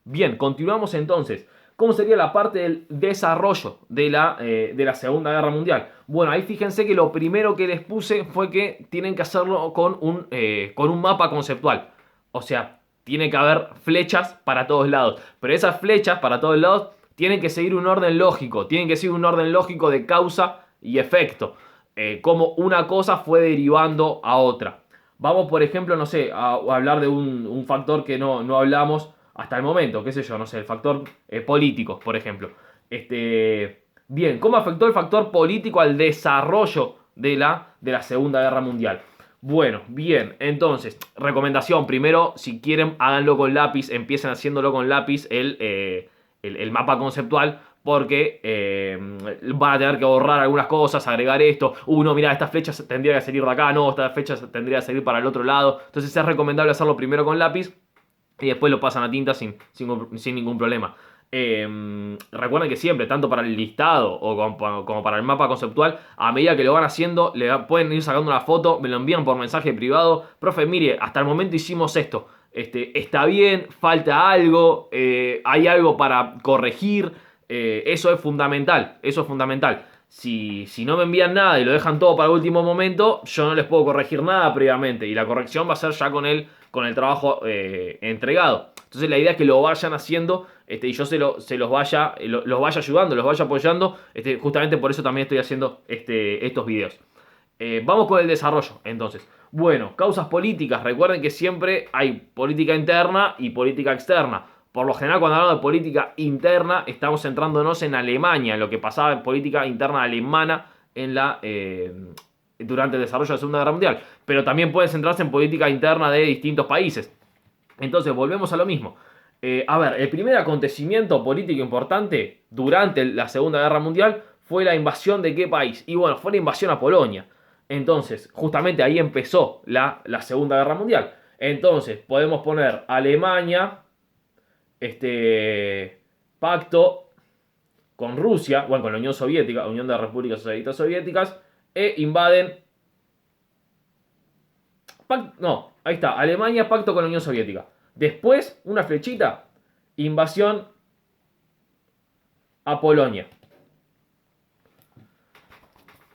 Bien, continuamos entonces. ¿Cómo sería la parte del desarrollo de la Segunda Guerra Mundial? Bueno, ahí fíjense que lo primero que les puse fue que tienen que hacerlo con un mapa conceptual. O sea, tiene que haber flechas para todos lados. Pero esas flechas para todos lados tienen que seguir un orden lógico. Tienen que seguir un orden lógico de causa y efecto. Cómo una cosa fue derivando a otra. Vamos, por ejemplo, no sé, a hablar de un factor que no hablamos hasta el momento, qué sé yo, no sé, el factor político, por ejemplo. Bien, ¿cómo afectó el factor político al desarrollo de la Segunda Guerra Mundial? Bueno, bien, entonces, recomendación, primero, si quieren, háganlo con lápiz, empiecen haciéndolo con lápiz el mapa conceptual, porque van a tener que borrar algunas cosas, agregar esto. No, mira, esta flecha tendría que salir de acá, no, esta flecha tendría que salir para el otro lado. Entonces es recomendable hacerlo primero con lápiz y después lo pasan a tinta sin ningún problema. Recuerden que siempre, tanto para el listado o como para el mapa conceptual, a medida que lo van haciendo, pueden ir sacando una foto, me lo envían por mensaje privado. Profe, mire, hasta el momento hicimos esto. Está bien, falta algo, hay algo para corregir. Eso es fundamental, eso es fundamental. Si no me envían nada y lo dejan todo para el último momento, yo no les puedo corregir nada previamente. Y la corrección va a ser ya con el trabajo entregado. Entonces la idea es que lo vayan haciendo y yo se los los vaya ayudando, los vaya apoyando. Justamente por eso también estoy haciendo estos videos. Vamos con el desarrollo, entonces. Bueno, causas políticas. Recuerden que siempre hay política interna y política externa. Por lo general, cuando hablamos de política interna, estamos centrándonos en Alemania, en lo que pasaba en política interna alemana durante el desarrollo de la Segunda Guerra Mundial. Pero también pueden centrarse en política interna de distintos países. Entonces, volvemos a lo mismo. A ver, el primer acontecimiento político importante durante la Segunda Guerra Mundial fue la invasión de qué país. Y bueno, fue la invasión a Polonia. Entonces, justamente ahí empezó la Segunda Guerra Mundial. Entonces, podemos poner Alemania, pacto con Rusia, bueno, con la Unión Soviética, Unión de Repúblicas Socialistas Soviéticas, e invaden. No, ahí está, Alemania, pacto con la Unión Soviética. Después, una flechita, invasión a Polonia.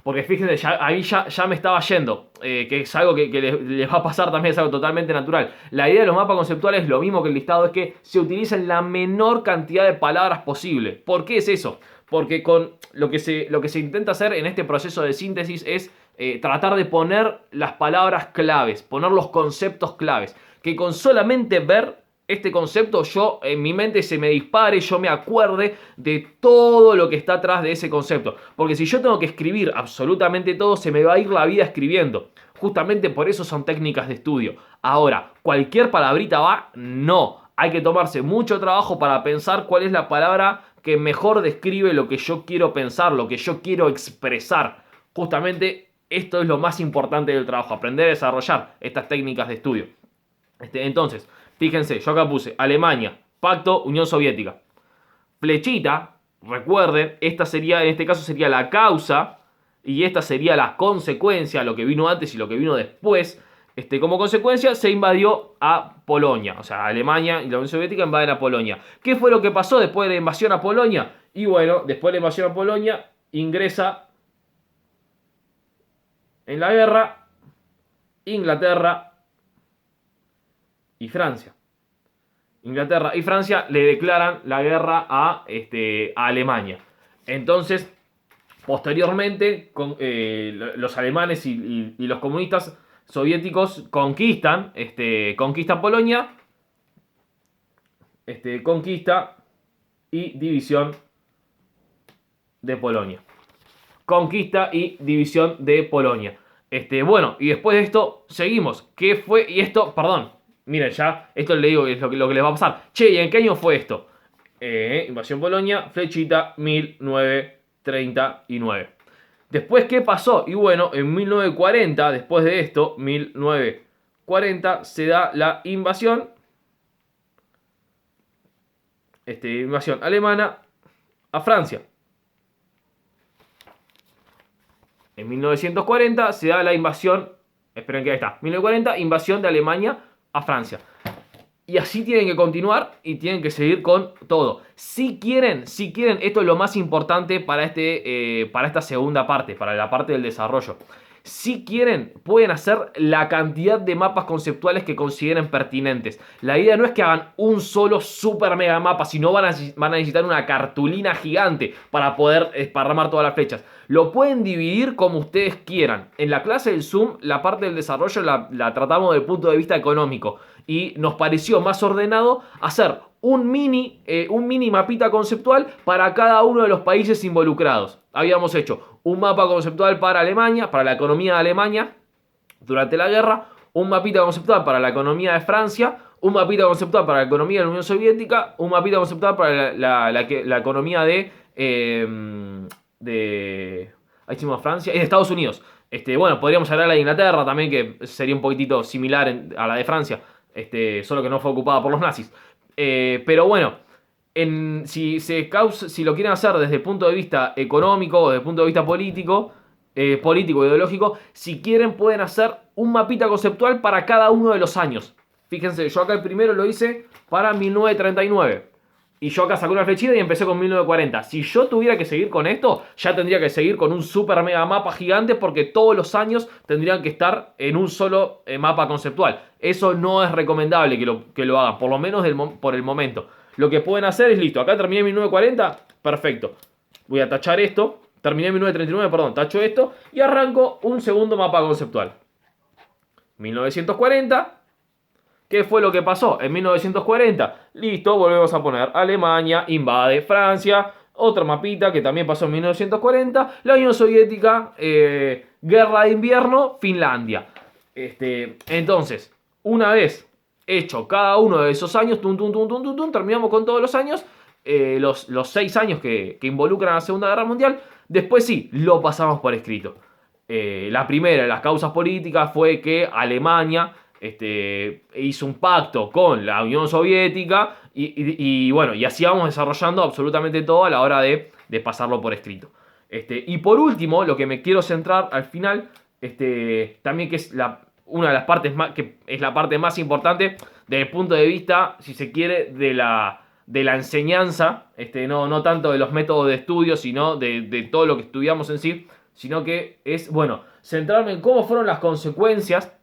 Porque fíjense, ahí ya me estaba yendo, que es algo que les va a pasar también, es algo totalmente natural. La idea de los mapas conceptuales es lo mismo que el listado, es que se utilicen la menor cantidad de palabras posible. ¿Por qué es eso? Porque con lo que se intenta hacer en este proceso de síntesis es tratar de poner las palabras claves, poner los conceptos claves. Que con solamente ver este concepto, yo en mi mente se me dispare, yo me acuerde de todo lo que está atrás de ese concepto. Porque si yo tengo que escribir absolutamente todo, se me va a ir la vida escribiendo. Justamente por eso son técnicas de estudio. Ahora, ¿cualquier palabrita va? No. Hay que tomarse mucho trabajo para pensar cuál es la palabra que mejor describe lo que yo quiero pensar, lo que yo quiero expresar. Justamente esto es lo más importante del trabajo, aprender a desarrollar estas técnicas de estudio. Entonces, fíjense, yo acá puse Alemania, pacto, Unión Soviética. Flechita, recuerden, esta sería, en este caso sería la causa y esta sería la consecuencia, lo que vino antes y lo que vino después. Como consecuencia se invadió a Polonia, o sea, Alemania y la Unión Soviética invaden a Polonia. ¿Qué fue lo que pasó después de la invasión a Polonia? Y bueno, después de la invasión a Polonia ingresa en la guerra Inglaterra y Francia. Inglaterra y Francia le declaran la guerra a Alemania. Entonces, posteriormente, los alemanes y los comunistas soviéticos conquistan Polonia, conquista y división de Polonia. Conquista y división de Polonia. Bueno, y después de esto, seguimos. ¿Qué fue? Y esto, perdón, miren, ya, esto le digo es lo que les va a pasar. Che, ¿y en qué año fue esto? Invasión Polonia, flechita, 1939. Después, ¿qué pasó? Y bueno, en 1940, después de esto, 1940, se da la invasión invasión alemana a Francia. En 1940 se da la invasión, esperen que ahí está, 1940, invasión de Alemania a Francia. Y así tienen que continuar y tienen que seguir con todo. Si quieren, esto es lo más importante para esta segunda parte, para la parte del desarrollo. Si quieren, pueden hacer la cantidad de mapas conceptuales que consideren pertinentes. La idea no es que hagan un solo super mega mapa, sino van a necesitar una cartulina gigante para poder esparramar todas las flechas. Lo pueden dividir como ustedes quieran. En la clase del Zoom, la parte del desarrollo la tratamos desde el punto de vista económico. Y nos pareció más ordenado hacer un mini mapita conceptual para cada uno de los países involucrados. Habíamos hecho un mapa conceptual para Alemania, para la economía de Alemania durante la guerra, un mapita conceptual para la economía de Francia, un mapita conceptual para la economía de la Unión Soviética, un mapita conceptual para la economía de ahí hicimos Francia y de Estados Unidos. Bueno, podríamos hablar de la de Inglaterra también, que sería un poquitito similar a la de Francia, solo que no fue ocupada por los nazis. Pero bueno, si lo quieren hacer desde el punto de vista económico o desde el punto de vista político, ideológico, si quieren pueden hacer un mapita conceptual para cada uno de los años. Fíjense, yo acá el primero lo hice para 1939. Y yo acá saqué una flechita y empecé con 1940. Si yo tuviera que seguir con esto, ya tendría que seguir con un super mega mapa gigante, porque todos los años tendrían que estar en un solo mapa conceptual. Eso no es recomendable que lo hagan, por lo menos por el momento. Lo que pueden hacer es, listo, acá terminé en 1940, perfecto. Voy a tachar esto, terminé en 1939, perdón, tacho esto y arranco un segundo mapa conceptual. 1940... ¿Qué fue lo que pasó? En 1940, listo, volvemos a poner Alemania, invade Francia, otra mapita que también pasó en 1940, la Unión Soviética, guerra de invierno, Finlandia. Entonces, una vez hecho cada uno de esos años, terminamos con todos los años, los 6 años que involucran a la Segunda Guerra Mundial, después sí, lo pasamos por escrito. La primera de las causas políticas fue que Alemania hizo un pacto con la Unión Soviética y bueno, y así vamos desarrollando absolutamente todo a la hora de pasarlo por escrito. Y por último, lo que me quiero centrar al final, también que es una de las partes que es la parte más importante desde el punto de vista, si se quiere, de la enseñanza, no tanto de los métodos de estudio, sino de todo lo que estudiamos en sí, sino que es, bueno, centrarme en cómo fueron las consecuencias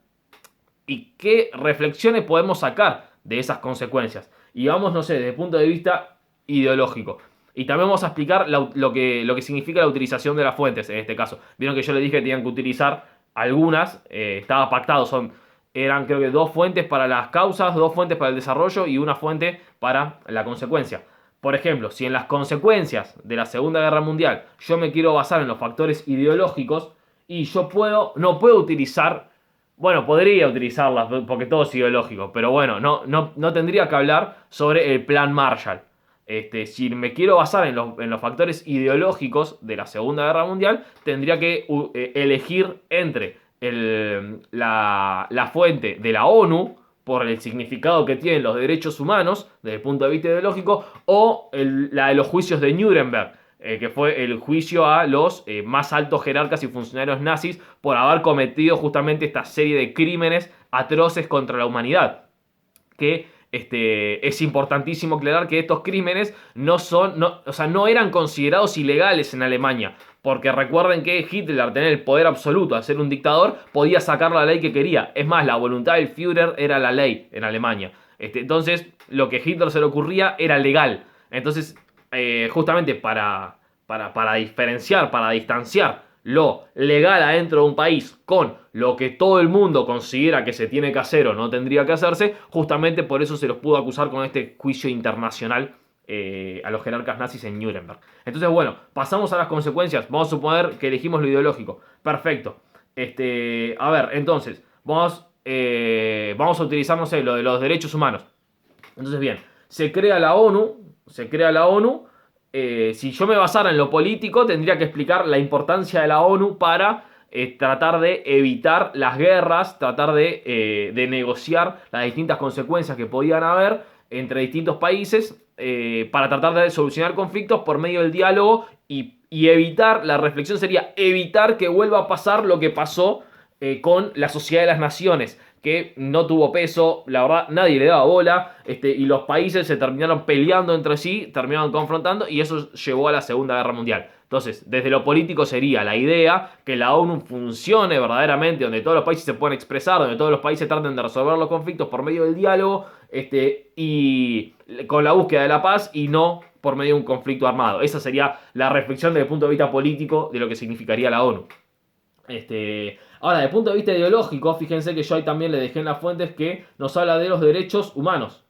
y qué reflexiones podemos sacar de esas consecuencias. Y vamos, no sé, desde el punto de vista ideológico. Y también vamos a explicar lo que significa la utilización de las fuentes en este caso. Vieron que yo les dije que tenían que utilizar algunas, estaba pactado, eran creo que 2 fuentes para las causas, 2 fuentes para el desarrollo y una fuente para la consecuencia. Por ejemplo, si en las consecuencias de la Segunda Guerra Mundial yo me quiero basar en los factores ideológicos y yo no puedo utilizar... Bueno, podría utilizarlas porque todo es ideológico, pero bueno, no tendría que hablar sobre el plan Marshall. Si me quiero basar en los factores ideológicos de la Segunda Guerra Mundial, tendría que elegir entre la fuente de la ONU, por el significado que tienen los derechos humanos desde el punto de vista ideológico, o la de los juicios de Nuremberg, que fue el juicio a los más altos jerarcas y funcionarios nazis por haber cometido justamente esta serie de crímenes atroces contra la humanidad. Que es importantísimo aclarar que estos crímenes no eran considerados ilegales en Alemania, porque recuerden que Hitler, al tener el poder absoluto, al ser un dictador, podía sacar la ley que quería. Es más, la voluntad del Führer era la ley en Alemania. Entonces, lo que a Hitler se le ocurría era legal. Entonces, justamente para diferenciar, para distanciar lo legal adentro de un país con lo que todo el mundo considera que se tiene que hacer o no tendría que hacerse, justamente por eso se los pudo acusar con este juicio internacional a los jerarcas nazis en Nuremberg. Entonces, bueno, pasamos a las consecuencias. Vamos a suponer que elegimos lo ideológico. Perfecto. A ver, entonces, vamos a utilizar, no sé, lo de los derechos humanos. Entonces, bien, se crea la ONU. Si yo me basara en lo político, tendría que explicar la importancia de la ONU para tratar de evitar las guerras, tratar de negociar las distintas consecuencias que podían haber entre distintos países, para tratar de solucionar conflictos por medio del diálogo y evitar, la reflexión sería evitar que vuelva a pasar lo que pasó con la Sociedad de las Naciones, que no tuvo peso, la verdad nadie le daba bola, y los países se terminaron peleando entre sí, terminaron confrontando y eso llevó a la Segunda Guerra Mundial. Entonces, desde lo político sería la idea que la ONU funcione verdaderamente, donde todos los países se puedan expresar, donde todos los países traten de resolver los conflictos por medio del diálogo, y con la búsqueda de la paz y no por medio de un conflicto armado. Esa sería la reflexión desde el punto de vista político de lo que significaría la ONU. Ahora, desde el punto de vista ideológico, fíjense que yo ahí también le dejé en las fuentes que nos habla de los derechos humanos.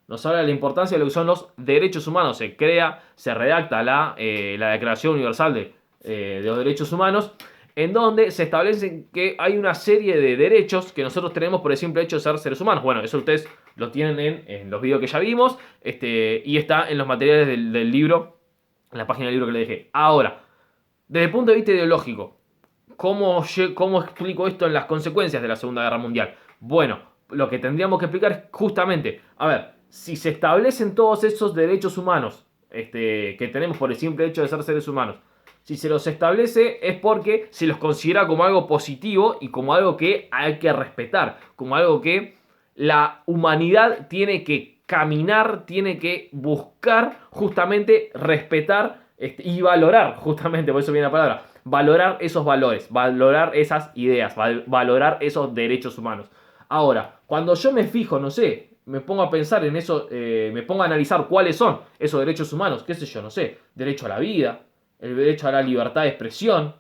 Nos habla de la importancia de lo que son los derechos humanos. Se redacta la Declaración Universal de los Derechos Humanos, en donde se establece que hay una serie de derechos que nosotros tenemos por el simple hecho de ser seres humanos. Bueno, eso ustedes lo tienen en los videos que ya vimos, y está en los materiales del libro, en la página del libro que le dejé. Ahora, desde el punto de vista ideológico, ¿cómo explico esto en las consecuencias de la Segunda Guerra Mundial? Bueno, lo que tendríamos que explicar es justamente, a ver, si se establecen todos esos derechos humanos que tenemos por el simple hecho de ser seres humanos, si se los establece es porque se los considera como algo positivo y como algo que hay que respetar, como algo que la humanidad tiene que caminar, tiene que buscar justamente respetar y valorar, justamente por eso viene la palabra, valorar esos valores, valorar esas ideas, valorar esos derechos humanos. Ahora, cuando yo me fijo, no sé, me pongo a pensar en eso, me pongo a analizar cuáles son esos derechos humanos, qué sé yo, no sé, derecho a la vida, el derecho a la libertad de expresión,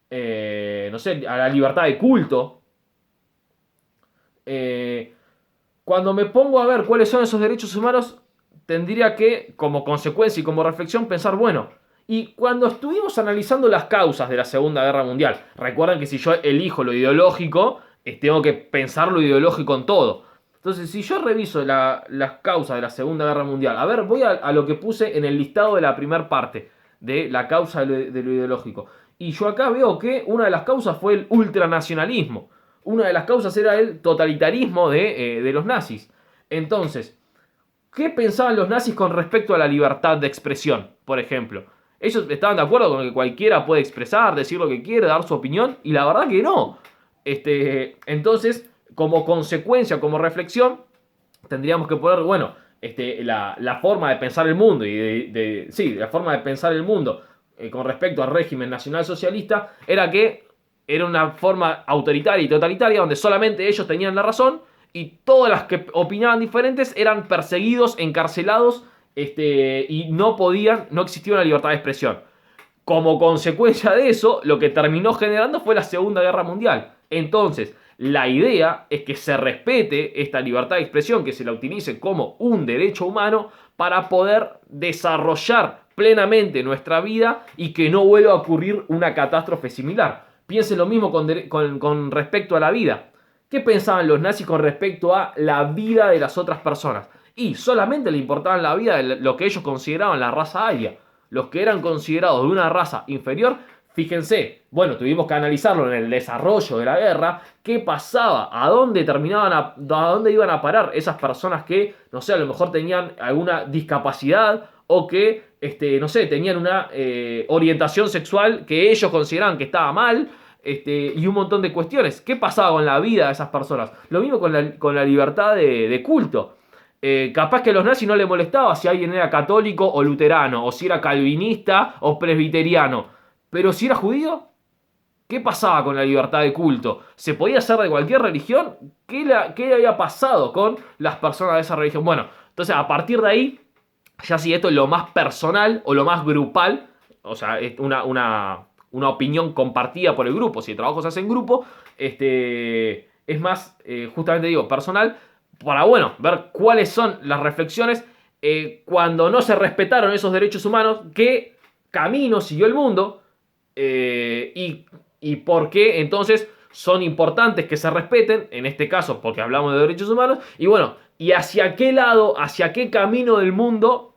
no sé, a la libertad de culto. Cuando me pongo a ver cuáles son esos derechos humanos, tendría que, como consecuencia y como reflexión, pensar, bueno, y cuando estuvimos analizando las causas de la Segunda Guerra Mundial, recuerden que si yo elijo lo ideológico, tengo que pensar lo ideológico en todo. Entonces, si yo reviso las causas de la Segunda Guerra Mundial, a ver, voy a lo que puse en el listado de la primera parte, de la causa de lo ideológico. Y yo acá veo que una de las causas fue el ultranacionalismo. Una de las causas era el totalitarismo de los nazis. Entonces, ¿qué pensaban los nazis con respecto a la libertad de expresión, por ejemplo? Ellos estaban de acuerdo con que cualquiera puede expresar, decir lo que quiere, dar su opinión, y la verdad que no. Entonces, como consecuencia, como reflexión, tendríamos que poner, bueno, la forma de pensar el mundo, la forma de pensar el mundo con respecto al régimen nacionalsocialista, era que era una forma autoritaria y totalitaria donde solamente ellos tenían la razón y todas las que opinaban diferentes eran perseguidos, encarcelados, y no existía una libertad de expresión. Como consecuencia de eso, lo que terminó generando fue la Segunda Guerra Mundial. Entonces, la idea es que se respete esta libertad de expresión, que se la utilice como un derecho humano para poder desarrollar plenamente nuestra vida y que no vuelva a ocurrir una catástrofe similar. Piensen lo mismo con respecto a la vida. ¿Qué pensaban los nazis con respecto a la vida de las otras personas? Y solamente le importaba la vida de lo que ellos consideraban la raza aria. Los que eran considerados de una raza inferior, fíjense, bueno, tuvimos que analizarlo en el desarrollo de la guerra, qué pasaba, a dónde iban a parar esas personas que, no sé, a lo mejor tenían alguna discapacidad o que, no sé, tenían una orientación sexual que ellos consideraban que estaba mal, y un montón de cuestiones. ¿Qué pasaba con la vida de esas personas? Lo mismo con la libertad de culto. Capaz que a los nazis no les molestaba si alguien era católico o luterano, o si era calvinista o presbiteriano. Pero si era judío, ¿qué pasaba con la libertad de culto? ¿Se podía hacer de cualquier religión? ¿Qué había pasado con las personas de esa religión? Bueno, entonces a partir de ahí, ya si esto es lo más personal o lo más grupal, o sea, es una opinión compartida por el grupo, si el trabajo se hace en grupo, es más, justamente digo, personal, para, bueno, ver cuáles son las reflexiones cuando no se respetaron esos derechos humanos, qué camino siguió el mundo, y por qué entonces son importantes que se respeten, en este caso porque hablamos de derechos humanos, y bueno, y hacia qué lado, hacia qué camino del mundo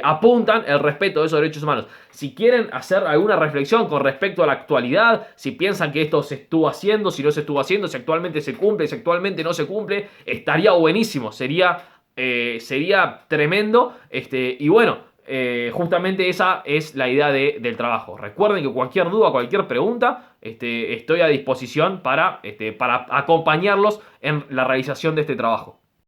apuntan el respeto de esos derechos humanos. Si quieren hacer alguna reflexión con respecto a la actualidad, si piensan que esto se estuvo haciendo, si no se estuvo haciendo, si actualmente se cumple, si actualmente no se cumple, estaría buenísimo, sería tremendo, y bueno, justamente esa es la idea del trabajo. Recuerden que cualquier duda, cualquier pregunta, estoy a disposición para acompañarlos en la realización de este trabajo.